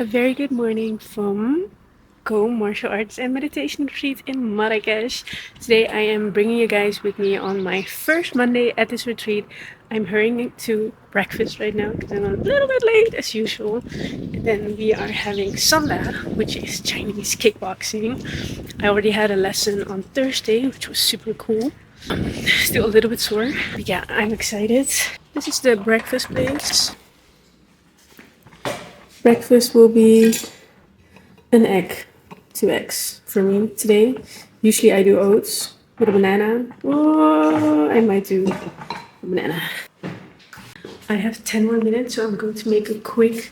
A very good morning from Koom Martial Arts and Meditation Retreat in Marrakech. Today I am bringing you guys with me on my first Monday at this retreat. I'm hurrying to breakfast right now because I'm a little bit late as usual. And then we are having Sanda, which is Chinese kickboxing. I already had a lesson on Thursday, which was super cool. Still a little bit sore, but yeah, I'm excited. This is the breakfast place. Breakfast will be an egg, 2 eggs for me today. Usually I do oats with a banana. Oh, I might do a banana. I have 10 more minutes, so I'm going to make a quick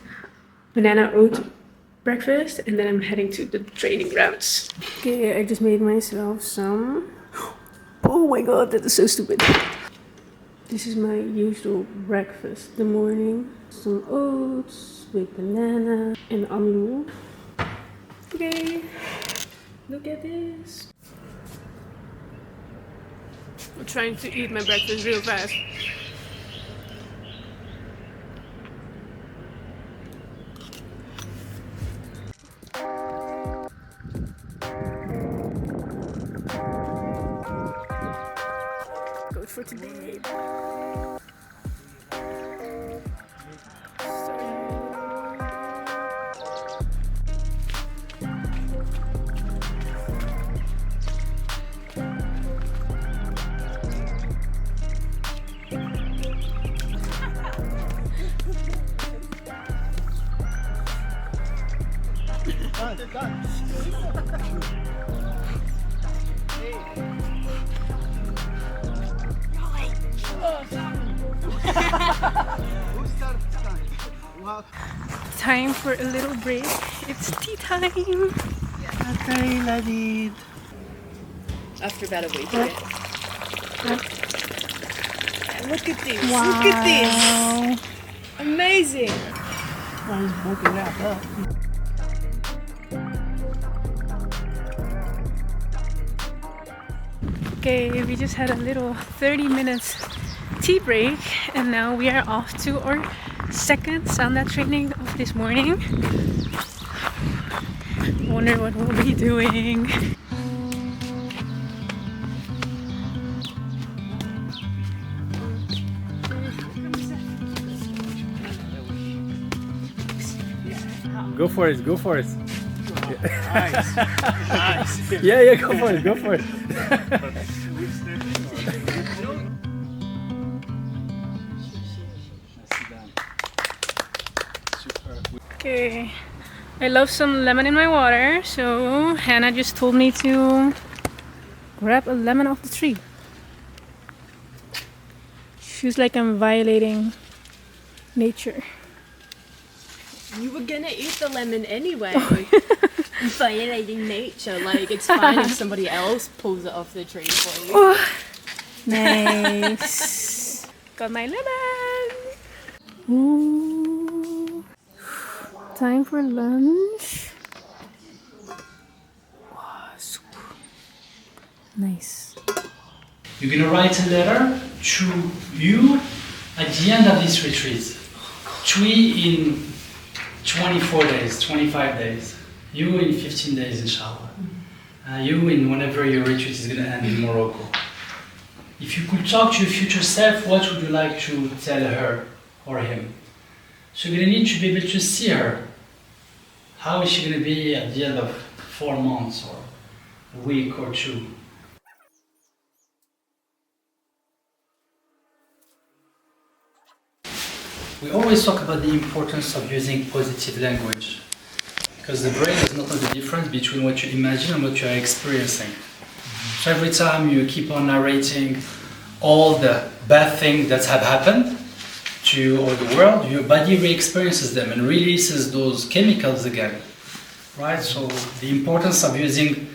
banana oat breakfast and then I'm heading to the training grounds. Okay, I just made myself some. Oh my god, that is so stupid. This is my usual breakfast in the morning. Some oats with banana and amloe. Okay, look at this. I'm trying to eat my breakfast real fast. Go for today. Time for a little break. It's tea time. Okay, Ladid. After about a week. Look at this. Wow. Look at this. Amazing. I was walking wrapped up. Okay, we just had a little 30 minutes tea break and now we are off to our second Sanda training of this morning. Wonder what we'll be doing. Go for it, go for it. Nice. Nice. Yeah, go for it, go for it. Okay, I love some lemon in my water, so Hannah just told me to grab a lemon off the tree. Feels like I'm violating nature. You were gonna eat the lemon anyway. Violating nature. Like, it's fine if somebody else pulls it off the tree for you. Oh, nice. Got my lemon. Ooh. Time for lunch. Wow, soup. Nice. You're gonna write a letter to you at the end of this retreat. 3 in 24 days, 25 days. You in 15 days, inshallah. You in whenever your retreat is gonna end in Morocco. If you could talk to your future self, what would you like to tell her or him? So you're gonna need to be able to see her. How is she gonna be at the end of 4 months or a week or 2? We always talk about the importance of using positive language, because the brain does not know the difference between what you imagine and what you are experiencing. So every time you keep on narrating all the bad things that have happened to you or the world, your body re-experiences them and releases those chemicals again, right? So the importance of using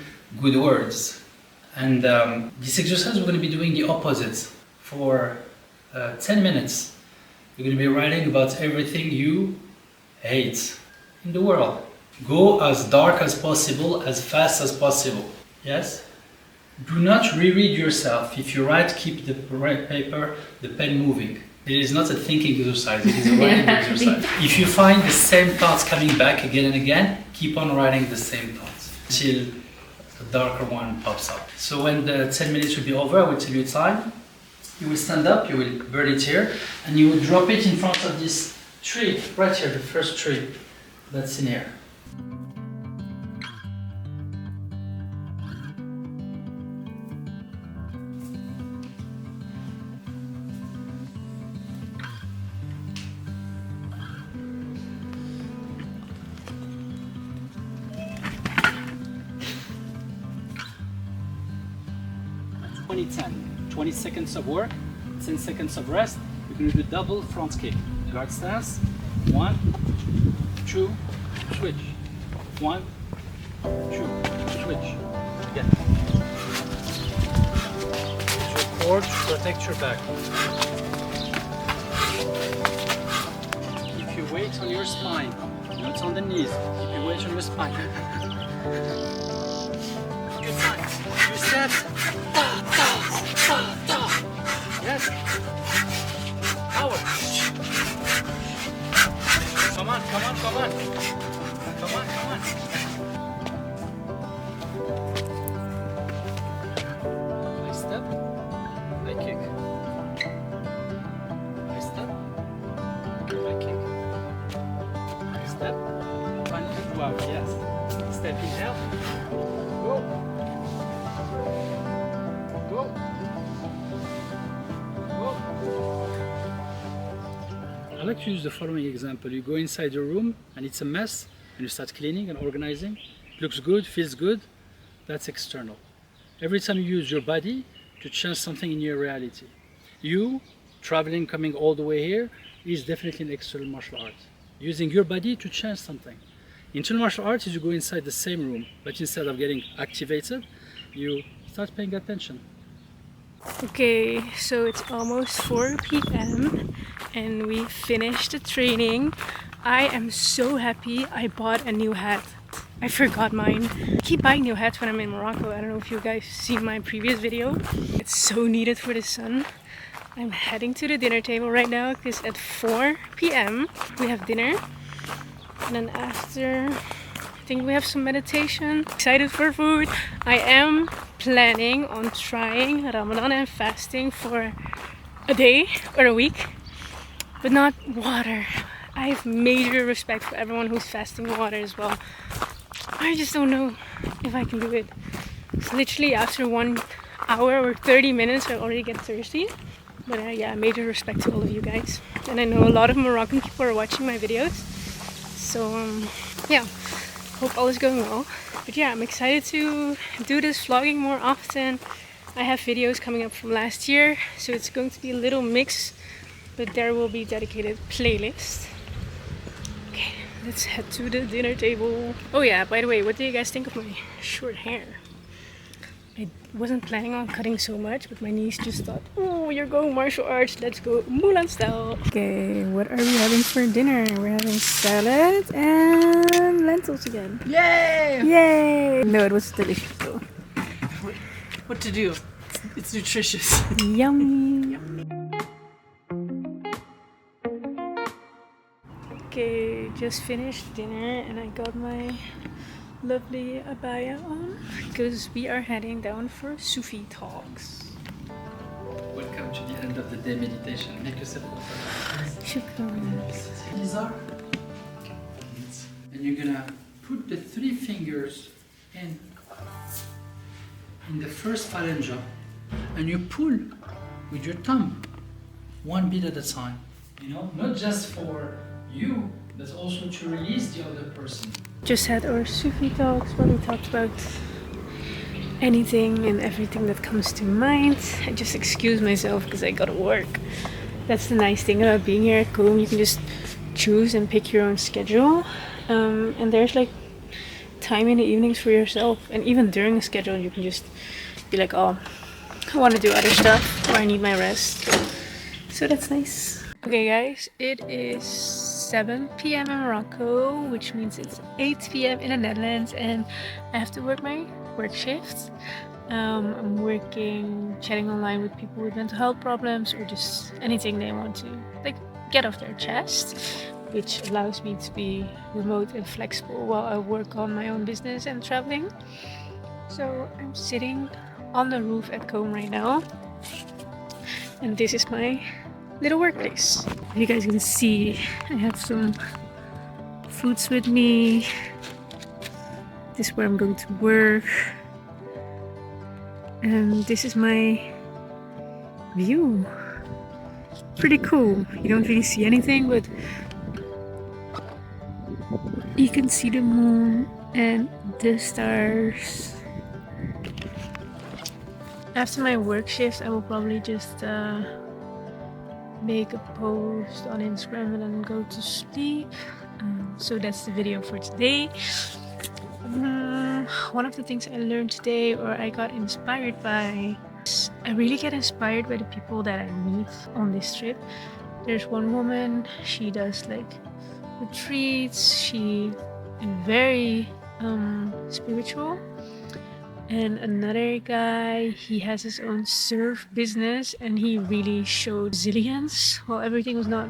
good words. And this exercise we're going to be doing the opposite for 10 minutes. You're going to be writing about everything you hate in the world. Go as dark as possible, as fast as possible. Yes? Do not reread yourself. If you write, keep the paper, the pen moving. It is not a thinking exercise, it is a writing exercise. If you find the same thoughts coming back again and again, keep on writing the same thoughts until a darker one pops up. So when the 10 minutes will be over, I will tell you time. You will stand up, you will burn it here, and you will drop it in front of this tree, right here, the first tree that's in here. Ten. 20 seconds of work, 10 seconds of rest. We're going to do double front kick. Guard stance. 1, 2, switch. 1, 2, switch. Again. Use your core to protect your back. Keep your weight on your spine, not on the knees. Keep your weight on your spine. Good times. Few steps. Yes. Power. Come on, come on, come on. Come on, come on. I step. I kick. I step. I kick. I step. Finally, wow, yes. Step inhale. Go. Go. I like to use the following example. You go inside your room and it's a mess and you start cleaning and organizing. It looks good, feels good. That's external. Every time you use your body to change something in your reality. You, traveling, coming all the way here, is definitely an external martial art. Using your body to change something. Internal martial arts is you go inside the same room, but instead of getting activated, you start paying attention. Okay, so it's almost 4 p.m. and we finished the training. I am so happy I bought a new hat. I forgot mine. I keep buying new hats when I'm in Morocco. I don't know if you guys seen my previous video. It's so needed for the sun. I'm heading to the dinner table right now because at 4 p.m. we have dinner. And then after, I think we have some meditation. Excited for food. I am planning on trying Ramadan and fasting for a day or a week, but not water. I have major respect for everyone who's fasting water as well. I just don't know if I can do it. It's literally after 1 hour or 30 minutes I already get thirsty. But yeah, major respect to all of you guys. And I know a lot of Moroccan people are watching my videos. So yeah, hope all is going well. But yeah, I'm excited to do this vlogging more often. I have videos coming up from last year, so it's going to be a little mix, but there will be dedicated playlists. Okay, let's head to the dinner table. Oh yeah, by the way, what do you guys think of my short hair? I wasn't planning on cutting so much, but my niece just thought, oh, you're going martial arts, let's go Mulan style. Okay, what are we having for dinner? We're having salad and lentils again. Yay! Yay! No, it was delicious though. What to do? It's nutritious. Yummy! Okay, just finished dinner and I got my lovely abaya on because we are heading down for Sufi Talks. Welcome to the end of the day meditation. Make yourself comfortable. Shukran. These are. And you're gonna put the 3 fingers in the first phalange and you pull with your thumb 1 beat at a time. You know, not just for you, but also to release the other person. Just had our Sufi Talks where we talked about anything and everything that comes to mind. I just excuse myself because I gotta work. That's the nice thing about being here at Koom. You can just choose and pick your own schedule. And there's like time in the evenings for yourself. And even during the schedule, you can just be like, oh, I want to do other stuff or I need my rest. So that's nice. Okay guys, it is 7 p.m. in Morocco, which means it's 8 p.m. in the Netherlands, and I have to work my work shift. I'm working, chatting online with people with mental health problems or just anything they want to like get off their chest, which allows me to be remote and flexible while I work on my own business and traveling. So I'm sitting on the roof at Koom right now, and this is my little workplace. You guys can see I have some foods with me. This is where I'm going to work. And this is my view. Pretty cool. You don't really see anything, but you can see the moon and the stars. After my work shift, I will probably just make a post on Instagram and then go to sleep. So that's the video for today. One of the things I learned today, or I got inspired by, I really get inspired by the people that I meet on this trip. There's one woman, she does like retreats, she is very spiritual. And another guy, he has his own surf business and he really showed resilience while everything was not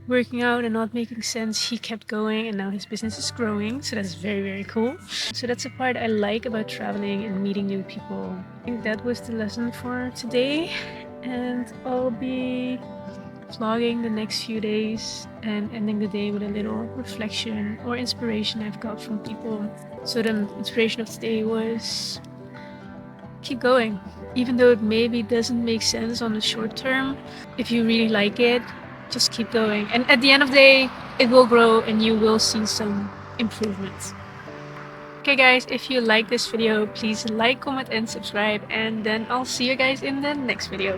working out and not making sense. He kept going and now his business is growing, so that's very, very cool. So that's the part I like about traveling and meeting new people. I think that was the lesson for today, and I'll be vlogging the next few days and ending the day with a little reflection or inspiration I've got from people. So the inspiration of today was keep going. Even though it maybe doesn't make sense on the short term, if you really like it, just keep going. And at the end of the day, it will grow and you will see some improvements. Okay guys, if you like this video, please like, comment and subscribe, and then I'll see you guys in the next video.